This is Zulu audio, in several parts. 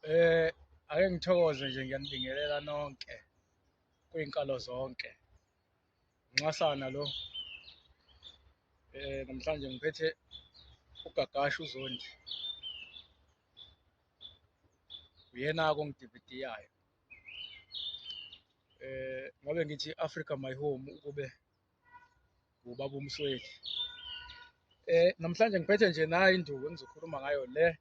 Ake ngithokoze nje ngiyanibingelela nonke kwinkalo zonke. Nxasana lo namhlanje ngiphethe uGagasha uZondi. Uyena-ke ongidividiyayo. Ngobe ngithi Africa my home ukube ubaba uMsweli. Namhlanje ngiphethe nje nayo induku engizokhuluma ngayo le.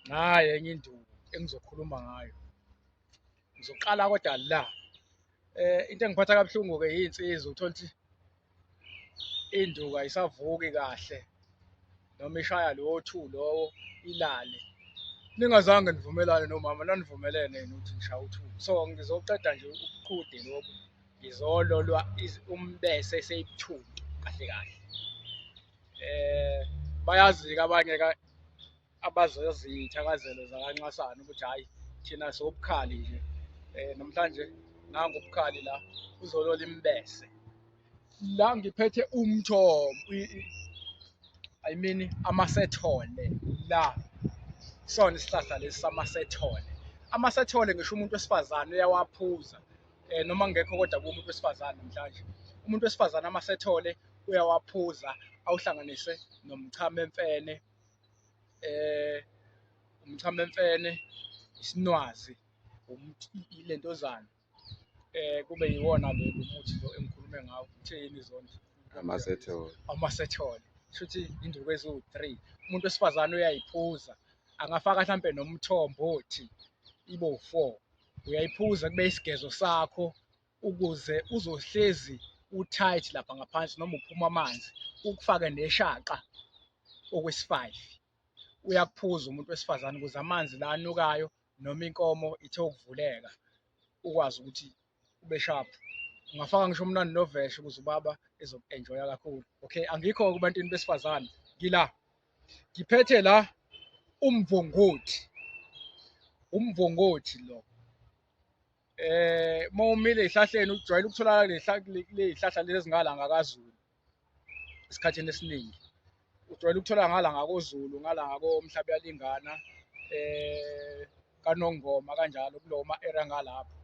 Naye enye induku engizokhuluma ngayo. Ngizoqala kodwa la. Into engiphatha kabuhlungu-ke iy'nsizwa uthola ukuthi induku ayisavuki kahle noma ishaya lowo two lowo ilale. Ningazange nivumelane nomama, nanivumelene ukuthi ngishaya u-two. So ngizoqeda nje ubuqhude lobu, ngizololwa umbese eseyibuthuntu kahle kahle. Bayazi-ke abanye-ke abazazi iy'thakazelo zakaNxasana ukuthi hhayi thina sobukhali nje. Namhlanje nangu ubukhali la uzolola imbese. La ngiphethe amasethole la. Sona isihlahla lesi samasethole. Amasethole ngisho umuntu wesifazane uyawaphuza. Noma ngekho kodwa kuwumuntu wesifazane namhlanje. Umuntu wesifazane amasethole uyawaphuza awuhlanganise nomchamemfene, umchamemfene, isinwazi, ilentozana. Kube yiwona lo muthi lo engikhulume ngawo. Utheni Zondi? Amasethole. Shuthi induku eziwu-3. Umuntu wesifazane uyayiphuza. Angafaka mhlampe nomthombothi ibo-4. Uyayiphuza kube isigezo sakho ukuze uzohlezi u-tight lapha ngaphansi noma uphuma amanzi, ukufake neshaqa okwesi-5. Uyakuphuza umuntu wesifazane ukuze amanzi la anukayo noma inkomo ithe ukuvuleka ukwazi ukuthi ube sharp. Ungafaka ngisho umnandi noveshe ukuze ubaba ezoku-enjoya kakhulu. Okay, angikho kubantwini besifazane. Ngila ngiphethe la umvunguthi. Umvunguthi lo. Mawumile ey'hlahleni ujwayele ukutholakala ley'hlahla lezi ezingala ngakaZulu. Esikhathini esiningi. Ujwayele ukuthola ngala ngakoZulu, ngala ngakoMhlabeyalingana, kaNongoma kanjalo kulowo ma-area ngalapho.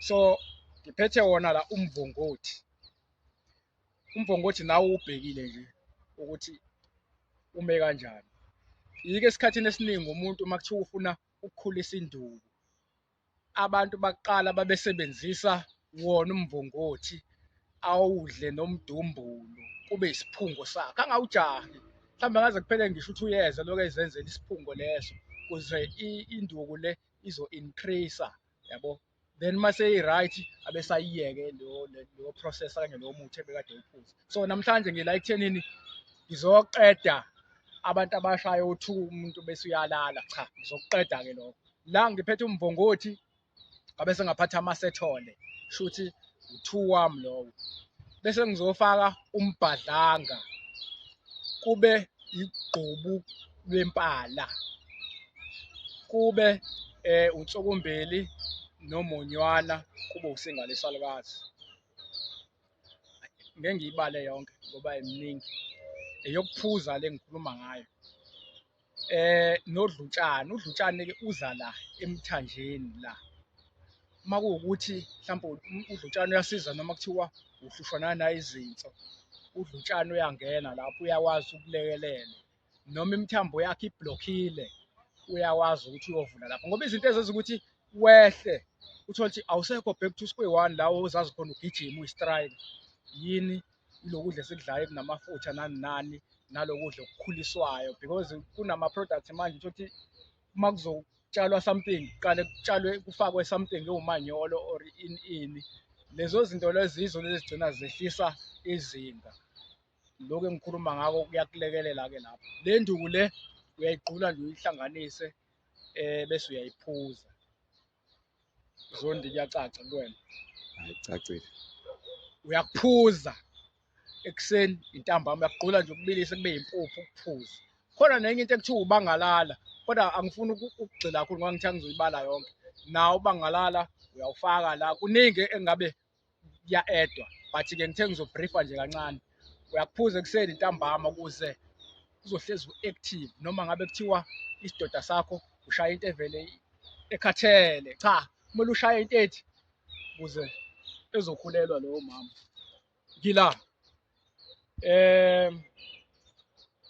So ngiphethe wona la umvunguthi. Umvunguthi nawe uwubhekile nje ukuthi ume kanjani. Yike esikhathini esiningi umuntu uma kuthiwa ufuna ukukhulisa induku, abantu bakuqala babesebenzisa wona umvunguthi awudle nomdumbulu kube isiphungo sakhe. Angawujahi. Mhlawumbe ngaze kuphele ngisho u2 years lokho ezenzela isiphungo leso ukuze induku le izo-increase, yabo. Then mase i-right abesayiyeke lo process kanye lowo muthi ebekade uphuza. So namhlanje ngila ekuthenini ngizoqeda abantu abashaya u2 umuntu bese uyalala. Cha, ngizokuqeda-ke lokho. La ngiphethe umvunguthi abese ngaphatha amasethole. Shuthi u2 wami lowo. Bese ngizofaka umbhadlanga. Kube igqubu lwempala. Kube unsokumbili nomonywana, kube usinga lesalukazi. Ngeke ngiyibale yonke ngoba eminingi. Eyokuphuza le ngikhuluma ngayo. Nodlutshane. Udlutshane-ke uza la emthanjeni la. Uma kuwukuthi mhlawumbe udlutshane uyasiza noma kuthiwa uhlushwa nayizinso. Udlutshane uyangena lapho uyakwazi ukulekelela. Noma imithambo yakhe iblockile uyakwazi ukuthi uyovula lapho. Ngoba izinto ezenza ukuthi wehle uthola ukuthi awusekho back to square one la ozazi khona ugijima uyi-stride. Yini ilokudla esikudlayo kunamafutha nani nalokudla okukhuliswayo because kunama-products manje uthola ukuthi uma kuzotshalwa something kuqale kutshalwe kufakwe something ewumanyolo or ini. Lezo zinto lezo yizo lezi zigcina zehlisa izinga. Lokho engikhuluma ngako kuyakulekelela-ke lapho. Le nduku le uyayigqula nje uyihlanganise bese uyayiphuza. Zondi kuyacaca kuwena? Hayi, kucacile. Uyakuphuza ekuseni intambama uyakugqula nje ukubilisa kube yimpuphu ukuphuza. Khona nenye into ekuthiwa ubangalala, kodwa angifuni ukugxila kakhulu ngoba ngithi angizoyibala yonke. Nawo ubangalala uyawufaka la. Kuningi engabe kuya-edwa but-ke ngithe ngizobriefa nje kancane. Uyakuphuza ekuseni intambama ukuze uzohlezi u-active noma ngabe kuthiwa isidoda sakho ushaya into evele ekhathele. Cha, kumele ushaye into ethi ukuze ezokhulelwa lowo mama. Ngila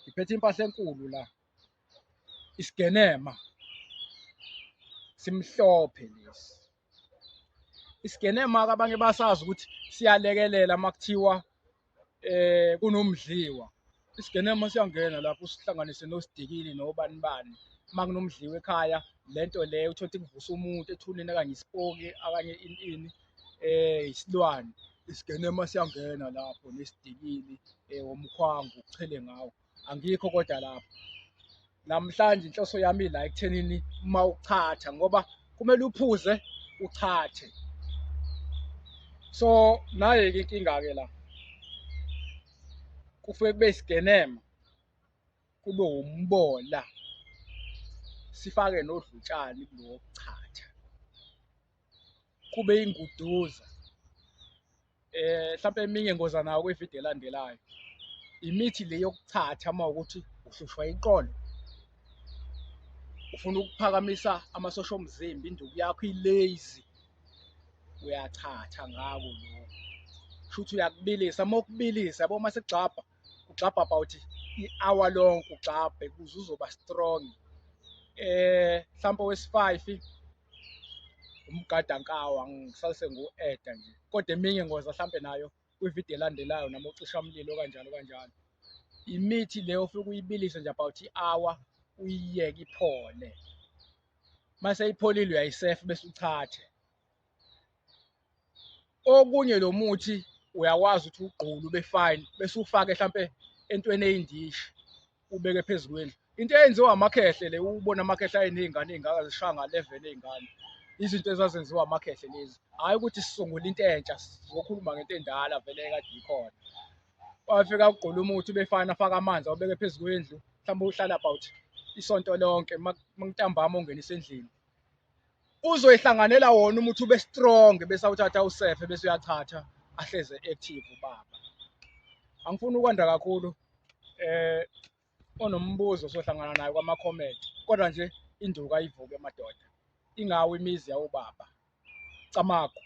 ngiphethe impahla enkulu la, isigenema simhlophe lesi. Isigenema-ke abanye basazi ukuthi siyalekelela uma kuthiwa kunomdliwa. Isigenema siyangena lapho usihlanganise nosidikili nobani bani. Uma kunomdliwa ekhaya lento leyo uthole ukuthi kuvusa umuntu ethuneni okanye isipoki okanye ini isilwane. Isigenema siyangena lapho nesidikili womkhwango uchele ngawo. Angikho kodwa lapho. Namhlanje inhloso yami la ekuthenini uma uchatha ngoba kumele uphuze uchathe. So naye-ke inkinga-ke la kufike kube isigenema, kube umbola, sifake nodlutshane kulo wokuchatha, kube inguduza. Mhlawumpe eminye ngoza nayo kwividiyo elandelayo. Imithi le yokuchatha uma ukuthi uhlushwa iqolo, ufuna ukuphakamisa amasosha omzimba, induku yakho ilazy, uyachatha ngako lokho. Shuthi uyakubilisa, uma ukubilisa yabo, uma sekugxabha, ugxabha about i-hour lonke ugxabhe ukuze uzoba strong. Mhlawumpe wesi-5 umgadankawa ngisalise ngu-eda nje, kodwa eminye ngoza mhlampe nayo kwividiyo elandelayo noma ucishamlilo kanjalo kanjalo. Imithi leyo ufike uyibilise nje about i-hour uyiyeke iphole. Mase ipholile uyayisefa bese uchathe. Okunye lo muthi uyakwazi ukuthi ugqule ube fine bese ufake mhlampe entweni eyindishi ubeke phezu kwendlu. Into eyenziwa amakhehle le, ubona amakhehle ayiney'ngane ey'ngaka zishaya nga-11 ey'ngane. Izinto ezazenziwa amakhehle lezi, hhayi ukuthi sisungule into entsha, sizokhuluma ngento endala vele ekade ikhona. Wafika ugqula umuthi ube fine, afake amanzi awubeke phezu kwendlu, mhlawumbe uhlala about isonto lonke. Ntambama ungenisa endlini, uzoyihlanganela wona umuthi ube strong bese awuthatha awusefe bese uyachatha ahleze active ubaba. Angifuni ukwanda kakhulu, onombuzo sohlangana nayo kwama-comment, kodwa nje induku ayivuke madoda, ingawe imizi yawubaba. Camagu.